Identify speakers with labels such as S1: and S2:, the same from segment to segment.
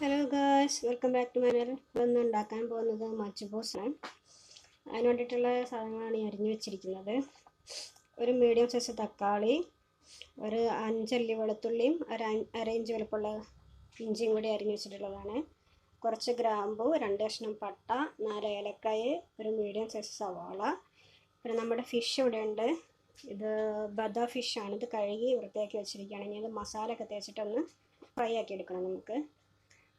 S1: Hello guys, welcome back to my channel. ഇന്ന് ഉണ്ടാക്കാൻ പോകുന്നത് മജ്ബൂസാണ്. അതിന് വേണ്ടിയിട്ടുള്ള സാധനങ്ങളാണ് ഈ അരിഞ്ഞു വെച്ചിരിക്കുന്നത്. ഒരു മീഡിയം സൈസ് തക്കാളി, ഒരു 5 അല്ലി വെളുത്തുള്ളിയും, അര ഇഞ്ച് വലുപ്പമുള്ള ഇഞ്ചിയും കൂടി അരിഞ്ഞു വെച്ചിട്ടുള്ളതാണ്. കുറച്ച് ഗ്രാമ്പു, 2 കഷ്ണം പട്ട, 4 ഏലക്കായ, ഒരു മീഡിയം സൈസ് സവാള. പിന്നെ നമ്മുടെ ഫിഷ് ഇവിടെ ഉണ്ട്. ഇത് ബദ ഫിഷാണ്. ഇത് കഴുകി വൃത്തിയാക്കി വെച്ചിരിക്കുകയാണ്. ഇനി ഇത് മസാല ഒക്കെ തേച്ചിട്ടൊന്ന് ഫ്രൈ ആക്കി എടുക്കണം നമുക്ക്.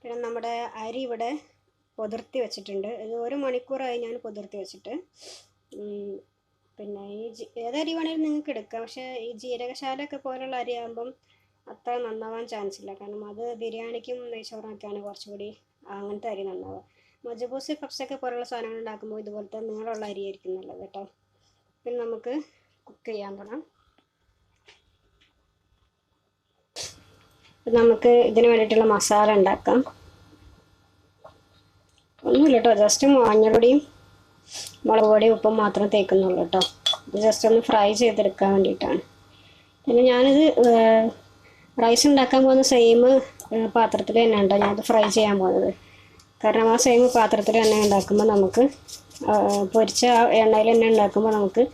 S1: പിന്നെ നമ്മുടെ അരി ഇവിടെ പൊതിർത്തി വെച്ചിട്ടുണ്ട്. ഇത് 1 മണിക്കൂറായി ഞാൻ പൊതിർത്തി വെച്ചിട്ട്. പിന്നെ ഏതരി വേണമെങ്കിലും നിങ്ങൾക്ക് എടുക്കാം. പക്ഷേ ഈ ജീരകശാലയൊക്കെ പോലുള്ള അരി ആകുമ്പം അത്ര നന്നാവാൻ ചാൻസ് ഇല്ല. കാരണം അത് ബിരിയാണിക്കും നെയ്ച്ചോറിനൊക്കെയാണ് കുറച്ചുകൂടി അങ്ങനത്തെ അരി നന്നാവുക. മജ്ബൂസ് കബ്സൊക്കെ പോലുള്ള സാധനങ്ങൾ ഉണ്ടാക്കുമ്പോൾ ഇതുപോലത്തെ നീളമുള്ള അരിയായിരിക്കും നല്ലത് കേട്ടോ. പിന്നെ നമുക്ക് കുക്ക് ചെയ്യാൻ തുടങ്ങാം. നമുക്ക് ഇതിന് വേണ്ടിയിട്ടുള്ള മസാല ഉണ്ടാക്കാം. ഒന്നുമില്ല കേട്ടോ, ജസ്റ്റ് മഞ്ഞൾപ്പൊടിയും മുളക് പൊടിയും ഉപ്പും മാത്രം തേക്കുന്നുള്ളൂ കേട്ടോ. ഇത് ജസ്റ്റ് ഒന്ന് ഫ്രൈ ചെയ്തെടുക്കാൻ വേണ്ടിയിട്ടാണ്. പിന്നെ ഞാനിത് റൈസ് ഉണ്ടാക്കാൻ പോകുന്ന സെയിം പാത്രത്തിൽ തന്നെ ഉണ്ടോ ഞാനത് ഫ്രൈ ചെയ്യാൻ പോകുന്നത്. കാരണം ആ സെയിം പാത്രത്തിൽ തന്നെ ഉണ്ടാക്കുമ്പോൾ നമുക്ക് പൊരിച്ച എണ്ണയിൽ തന്നെ ഉണ്ടാക്കുമ്പോൾ നമുക്ക്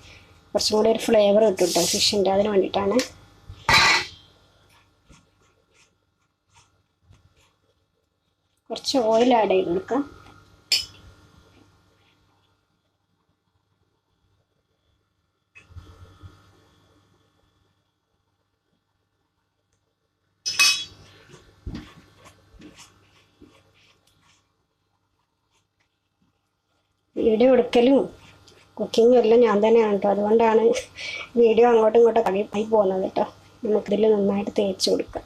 S1: കുറച്ചും കൂടി ഒരു ഫ്ലേവർ കിട്ടും കേട്ടോ ഫിഷിൻ്റെ. അതിന് വേണ്ടിയിട്ടാണ്. കുറച്ച് ഓയിൽ ആഡ് ചെയ്ത് കൊടുക്കാം. വീഡിയോ എടുക്കലും കുക്കിങ്ങും എല്ലാം ഞാൻ തന്നെയാണ് കേട്ടോ. അതുകൊണ്ടാണ് വീഡിയോ അങ്ങോട്ടും ഇങ്ങോട്ടും ആയി പോകുന്നത് കേട്ടോ. നമുക്കിതിൽ നന്നായിട്ട് തേച്ച് കൊടുക്കാം.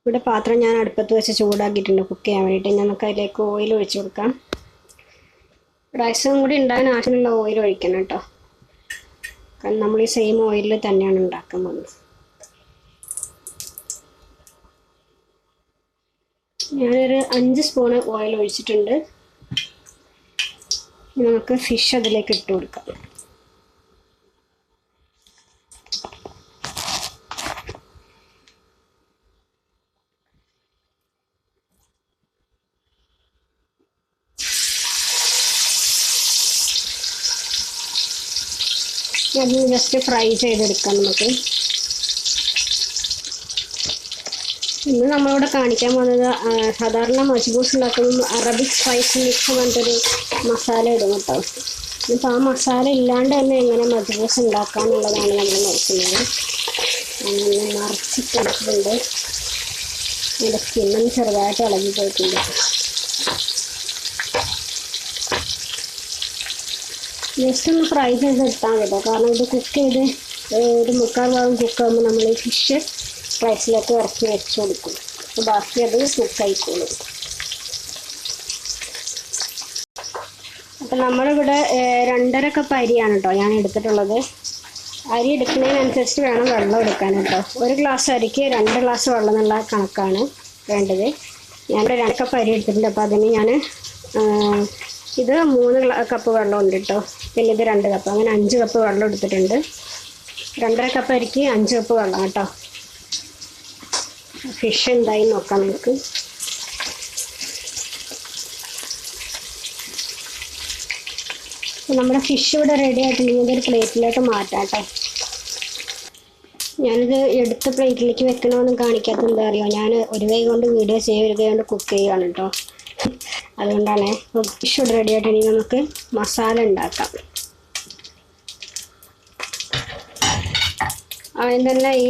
S1: ഇവിടെ പാത്രം ഞാൻ അടുപ്പത്ത് വെച്ച് ചൂടാക്കിയിട്ടുണ്ട് കുക്ക് ചെയ്യാൻ വേണ്ടിയിട്ട്. നമുക്ക് അതിലേക്ക് ഓയിൽ ഒഴിച്ച് കൊടുക്കാം. റൈസും കൂടി ഉണ്ടാകാൻ ആവശ്യമുള്ള ഓയിൽ ഒഴിക്കണം കേട്ടോ. കാരണം നമ്മൾ ഈ സെയിം ഓയിലിൽ തന്നെയാണ് ഉണ്ടാക്കാൻ പോകുന്നത്. ഞാനൊരു 5 സ്പൂണ് ഓയിൽ ഒഴിച്ചിട്ടുണ്ട്. നമുക്ക് ഫിഷ് അതിലേക്ക് ഇട്ട് കൊടുക്കാം. അത് ജസ്റ്റ് ഫ്രൈ ചെയ്തെടുക്കാം നമുക്ക്. ഇന്ന് നമ്മളിവിടെ കാണിക്കാൻ പോകുന്നത് സാധാരണ മജ്ബൂസ് ഉണ്ടാക്കുമ്പോൾ അറബിക് സ്പൈസ് മിക്സ് പറഞ്ഞിട്ടൊരു മസാല ഇടും കേട്ടോ. ഇപ്പോൾ ആ മസാല ഇല്ലാണ്ട് തന്നെ എങ്ങനെ മജ്ബൂസ് ഉണ്ടാക്കാമെന്നുള്ളതാണ് നമ്മൾ നോക്കുന്നത്. അങ്ങനെ മറിച്ചിട്ടെടുത്തിട്ടുണ്ട്. അതിൻ്റെ സ്കിന്നും ചെറുതായിട്ട് ഇളകി പോയിട്ടുണ്ട്. ജസ്റ്റ് ഒന്ന് ഫ്രൈ ചെയ്തെടുത്താൽ മതി. കാരണം ഇത് കുക്ക് ചെയ്ത് ഒരു 3/4 ഭാഗം കുക്കാകുമ്പോൾ നമ്മൾ ഈ ഫിഷ് റൈസിലേക്ക് ഇറക്കി വെച്ച് കൊടുക്കും. അപ്പോൾ ബാക്കി അത് കുക്കായിക്കോളും. അപ്പം നമ്മളിവിടെ 2.5 കപ്പ് അരിയാണ് കേട്ടോ ഞാൻ എടുത്തിട്ടുള്ളത്. അരി എടുക്കുന്നതിനനുസരിച്ച് വേണം വെള്ളം എടുക്കാൻ കേട്ടോ. 1 ഗ്ലാസ് അരിക്ക് 2 ഗ്ലാസ് വെള്ളം എന്നുള്ള കണക്കാണ് വേണ്ടത്. ഞാൻ 2 കപ്പ് അരി എടുത്തിട്ടുണ്ട്. അപ്പോൾ അതിന് ഞാൻ ഇത് 3 കപ്പ് വെള്ളം ഉണ്ട് കേട്ടോ. പിന്നെ ഇത് 2 കപ്പ്, അങ്ങനെ 5 കപ്പ് വെള്ളം എടുത്തിട്ടുണ്ട്. 2.5 കപ്പ് അരിക്ക് 5 കപ്പ് വെള്ളം കേട്ടോ. ഫിഷ് എന്തായി നോക്കാം നമുക്ക്. നമ്മുടെ ഫിഷ് ഇവിടെ റെഡി ആയിട്ടുണ്ടെങ്കിൽ ഒരു പ്ലേറ്റിലേക്ക് മാറ്റാം കേട്ടോ. ഞാനിത് എടുത്ത പ്ലേറ്റിലേക്ക് വെക്കണമെന്ന് കാണിക്കാത്ത എന്താ അറിയോ, ഞാൻ ഒരു കൈ കൊണ്ട് വീഡിയോ ചെയ്യുക, ഒരു കൈ കൊണ്ട് കുക്ക് ചെയ്യുകയാണ് കേട്ടോ. അതുകൊണ്ടാണ്. ഫിഷ് ഇവിടെ റെഡി ആയിട്ടുണ്ടെങ്കിൽ നമുക്ക് മസാല ഉണ്ടാക്കാം. ആദ്യം തന്നെ ഈ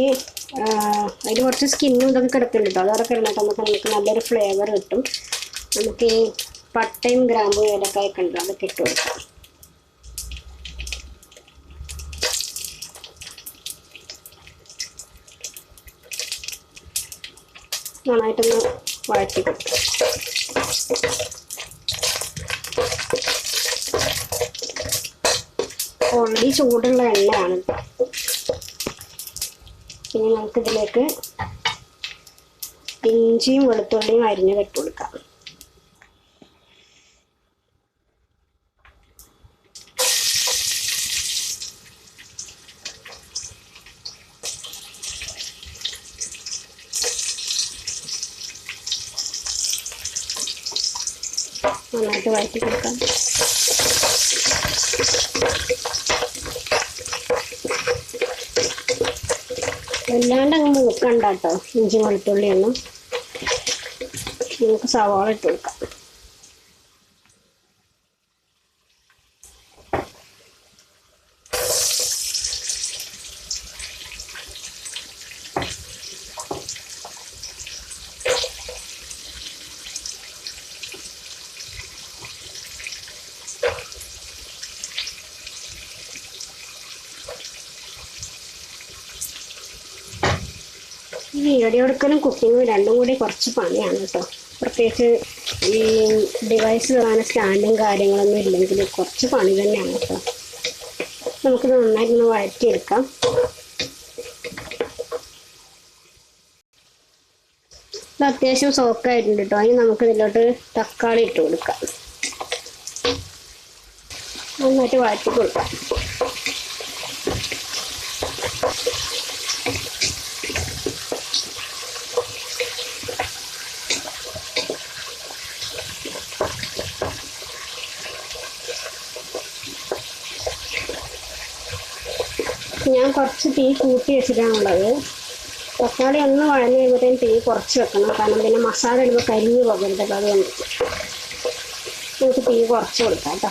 S1: അതിൽ കുറച്ച് സ്കിന്നും ഇതൊക്കെ കിടക്കുന്നുണ്ട് കേട്ടോ. അതൊക്കെ ഇരുന്നിട്ട് നമുക്ക് നല്ലൊരു ഫ്ലേവർ കിട്ടും. നമുക്ക് ഈ പട്ടയും ഗ്രാമ്പും ഏലക്കായൊക്കെ ഉണ്ട്, അതൊക്കെ ഇട്ട് കൊടുക്കാം. നന്നായിട്ടൊന്ന് വഴറ്റി കൊടുക്കാം. ഓൾറെഡി ചൂടുള്ള എണ്ണയാണ്. പിന്നെ നമുക്കിതിലേക്ക് ഇഞ്ചിയും വെളുത്തുള്ളിയും അരിഞ്ഞ് ഇട്ട് കൊടുക്കാം. നന്നായിട്ട് വഴറ്റി കൊടുക്കാം. വല്ലാണ്ട് അങ്ങ് മൂക്കണ്ട കേട്ടോ ഇഞ്ചി വെളുത്തുള്ളിയൊന്നും. നമുക്ക് സവാള ഇട്ട് കൊടുക്കാം. ഈ വീഡിയോ എടുക്കലും കുക്കിങ്ങും രണ്ടും കൂടി കുറച്ച് പണിയാണ് കേട്ടോ. പ്രത്യേകിച്ച് ഈ ഡിവൈസ് കാണാൻ സ്റ്റാൻഡും കാര്യങ്ങളൊന്നും ഇല്ലെങ്കിൽ കുറച്ച് പണി തന്നെയാണ് കേട്ടോ. നമുക്ക് നന്നായിട്ടൊന്ന് വഴറ്റിയെടുക്കാം. ഇത് അത്യാവശ്യം സോക്കായിട്ടുണ്ട് കേട്ടോ. അതിന് നമുക്ക് ഇതിലോട്ട് തക്കാളി ഇട്ട് കൊടുക്കാം. നന്നായിട്ട് വഴറ്റി കൊടുക്കാം. ഞാൻ കുറച്ച് തീ കൂട്ടി വെച്ചിട്ടാണുള്ളത്. തക്കാളി ഒന്ന് വഴഞ്ഞ് കഴിയുമ്പോഴത്തേക്കും തീ കുറച്ച് വെക്കണം. കാരണം പിന്നെ മസാല ഇടുമ്പോൾ കരിഞ്ഞ് പോകരുത്. അതുകൊണ്ട് നമുക്ക് തീ കുറച്ച് കൊടുക്കാം കേട്ടോ.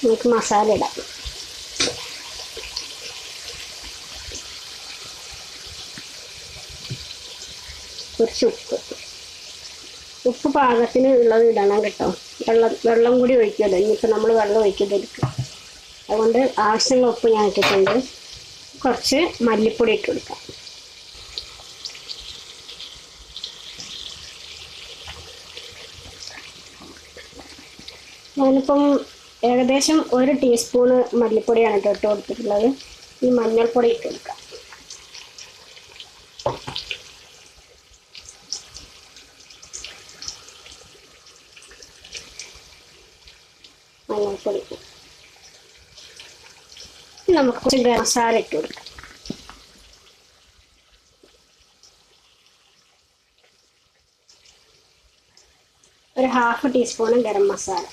S1: നമുക്ക് മസാല ഇടാം. കുറച്ച് ഉപ്പ് പാകത്തിന് ഉള്ളത് ഇടണം കേട്ടോ. വെള്ളം കൂടി ഒഴിക്കുമല്ലോ. ഇനിയിപ്പോൾ നമ്മൾ വെള്ളം ഒഴിക്കുന്നതായിരിക്കും. അതുകൊണ്ട് ആവശ്യമുള്ള ഉപ്പ് ഞാൻ ഇട്ടിട്ടുണ്ട്. കുറച്ച് മല്ലിപ്പൊടി ഇട്ട് കൊടുക്കാം. ഞാനിപ്പം ഏകദേശം 1 ടീസ്പൂണ് മല്ലിപ്പൊടിയാണ് ഇട്ട് കൊടുത്തിട്ടുള്ളത്. ഈ മഞ്ഞൾപ്പൊടി ഇട്ട് കൊടുക്കാം. മഞ്ഞൾപ്പൊടി നമുക്ക് കുറച്ച് ഗരം മസാല ഇട്ട് കൊടുക്കാം. ഒരു 1/2 ടീസ്പൂൺ ഗരം മസാല.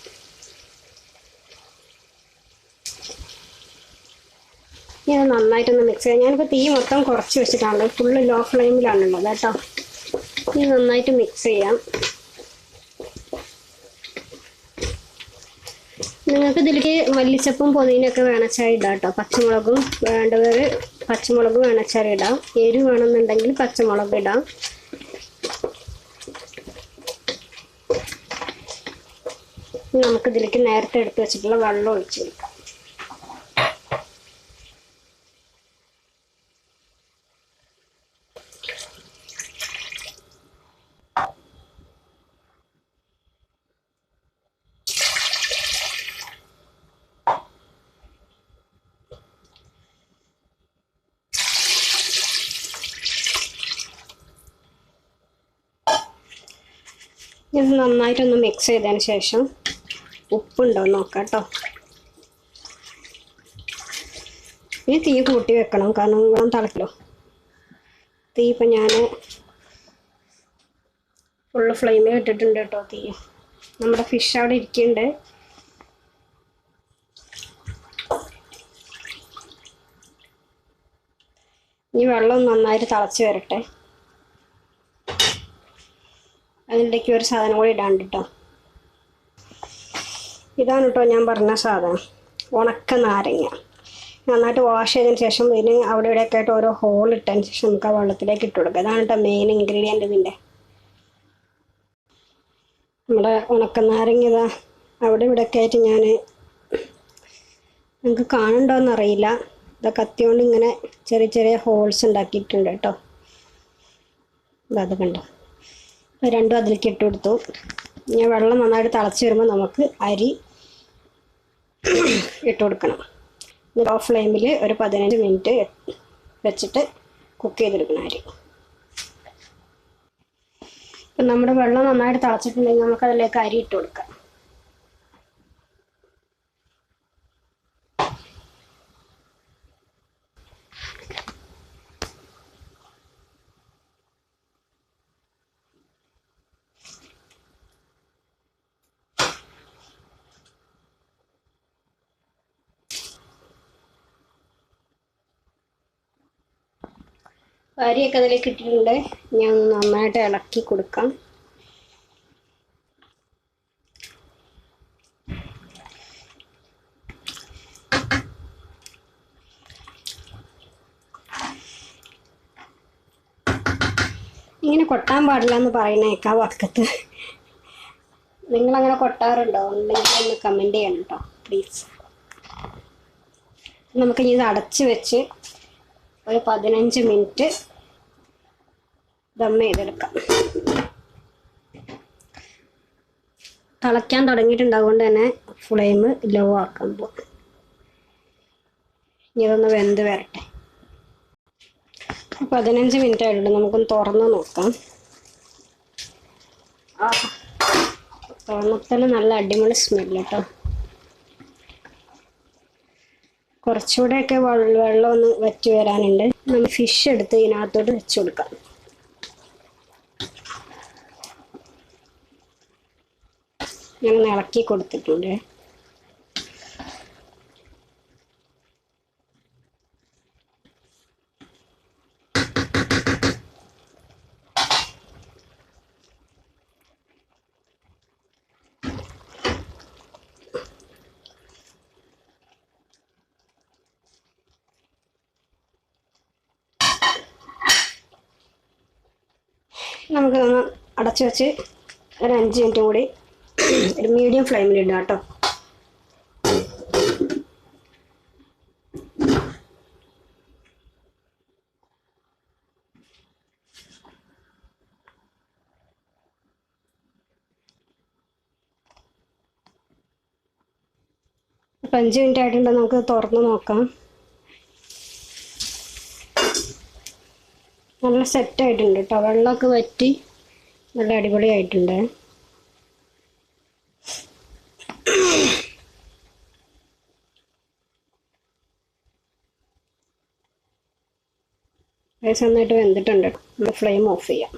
S1: ഇനി നന്നായിട്ടൊന്ന് മിക്സ് ചെയ്യാം. ഞാനിപ്പോൾ തീ മൊത്തം കുറച്ച് വെച്ചിട്ടാണല്ലോ. ഫുള്ള് ലോ ഫ്ലെയിമിലാണുള്ളത് കേട്ടോ. ഇനി നന്നായിട്ട് മിക്സ് ചെയ്യാം. നിങ്ങൾക്ക് ഇതിലേക്ക് മല്ലിച്ചപ്പും പുതിനയൊക്കെ വേണച്ചാൽ ഇടാം കേട്ടോ. പച്ചമുളകും വേണ്ടവർ പച്ചമുളക് വേണച്ചാൽ ഇടാം. എരിവ് വേണമെന്നുണ്ടെങ്കിൽ പച്ചമുളക് ഇടാം. നമുക്കിതിലേക്ക് നേരത്തെ എടുത്ത് വെച്ചിട്ടുള്ള വെള്ളം ഒഴിച്ച് കൊടുക്കാം. ഇത് നന്നായിട്ടൊന്ന് മിക്സ് ചെയ്തതിന് ശേഷം ഉപ്പുണ്ടോ നോക്കാം കേട്ടോ. ഇനി തീ കൂട്ടി വെക്കണം. കാരണം വെള്ളം തിളക്കല്ലോ. തീ ഇപ്പം ഞാൻ ഫുള്ള് ഫ്ലെയിമിൽ ഇട്ടിട്ടുണ്ട് കേട്ടോ. തീ നമ്മുടെ ഫിഷ് അവിടെ ഇരിക്കുന്നുണ്ട്. ഈ വെള്ളം നന്നായിട്ട് തിളച്ച് വരട്ടെ. അതിനിടയ്ക്ക് ഒരു സാധനം കൂടി ഇടാണ്ട് കേട്ടോ. ഇതാണ് കേട്ടോ ഞാൻ പറഞ്ഞ സാധനം, ഉണക്ക നാരങ്ങ. നന്നായിട്ട് വാഷ് ചെയ്തതിന് ശേഷം ഇതിന് അവിടെ ഇവിടെയൊക്കെ ആയിട്ട് ഓരോ ഹോൾ ഇട്ടതിന് ശേഷം നമുക്ക് ആ വെള്ളത്തിലേക്ക് ഇട്ട് കൊടുക്കുക. അതാണ് കേട്ടോ മെയിൻ ഇൻഗ്രീഡിയൻ്റ് ഇതിൻ്റെ. നമ്മുടെ ഉണക്ക നാരങ്ങ ഇതാ അവിടെ ഇവിടെയൊക്കെ ആയിട്ട് ഞാൻ, നിങ്ങൾക്ക് കാണുന്നുണ്ടോയെന്നറിയില്ല, ഇതാ കത്തി കൊണ്ട് ഇങ്ങനെ ചെറിയ ചെറിയ ഹോൾസ് ഉണ്ടാക്കിയിട്ടുണ്ട് കേട്ടോ. അത് കണ്ടോ. രണ്ടും അതിലേക്ക് ഇട്ട് കൊടുത്തു. ഇനി വെള്ളം നന്നായിട്ട് തിളച്ച് വരുമ്പോൾ നമുക്ക് അരി ഇട്ട് കൊടുക്കണം. ലോ ഫ്ലെയിമിൽ ഒരു 15 മിനിറ്റ് വെച്ചിട്ട് കുക്ക് ചെയ്തെടുക്കണം അരി. ഇപ്പം നമ്മുടെ വെള്ളം നന്നായിട്ട് തിളച്ചിട്ടുണ്ടെങ്കിൽ നമുക്കതിലേക്ക് അരി ഇട്ട് കൊടുക്കാം. അരിയൊക്കെ അതിലേക്ക് ഇട്ടിട്ടുണ്ട്. ഞാൻ നന്നായിട്ട് ഇളക്കി കൊടുക്കാം. ഇങ്ങനെ കൊട്ടാൻ പാടില്ല എന്ന് പറയുന്നേക്കാം വക്കത്ത്. നിങ്ങളങ്ങനെ കൊട്ടാറുണ്ടോ? ഉണ്ടെങ്കിൽ ഒന്ന് കമൻറ്റ് ചെയ്യണം കേട്ടോ പ്ലീസ്. നമുക്കിനി ഇത് അടച്ച് വെച്ച് ഒരു 15 മിനിറ്റ് ദം ചെയ്തെടുക്കാം. തിളയ്ക്കാൻ തുടങ്ങിയിട്ടുണ്ടാവുകൊണ്ട് തന്നെ ഫ്ലെയിം ലോ ആക്കാൻ പോകും. ഇനി ഇതൊന്ന് വെന്ത് വരട്ടെ. 15 മിനിറ്റ് ആയിട്ടുണ്ട്. നമുക്കൊന്ന് തുറന്ന് നോക്കാം. തുറന്നപ്പോൾ നല്ല അടിപൊളി സ്മെല്ല് കേട്ടോ. കുറച്ചുകൂടെയൊക്കെ വെള്ളം ഒന്ന് വറ്റി വരാനുണ്ട്. നമ്മൾ ഫിഷ് എടുത്ത് ഇതിനകത്തോട്ട് വെച്ച് കൊടുക്കാം. ഞാൻ ഇളക്കി കൊടുത്തിട്ടുണ്ട്. നമുക്കൊന്ന് അടച്ചു വെച്ച് ഒരു 5 മിനിറ്റ് കൂടി ഒരു മീഡിയം ഫ്ലെയിമിലിടാം കേട്ടോ. ഇപ്പം 5 മിനിറ്റ് ആയിട്ടുണ്ട്. നമുക്ക് തുറന്ന് നോക്കാം. നല്ല സെറ്റായിട്ടുണ്ട് കേട്ടോ. വെള്ളമൊക്കെ വറ്റി നല്ല അടിപൊളിയായിട്ടുണ്ട്. നന്നായിട്ട് വെന്തിട്ടുണ്ട്. നമ്മൾ ഫ്ലെയിം ഓഫ് ചെയ്യാം.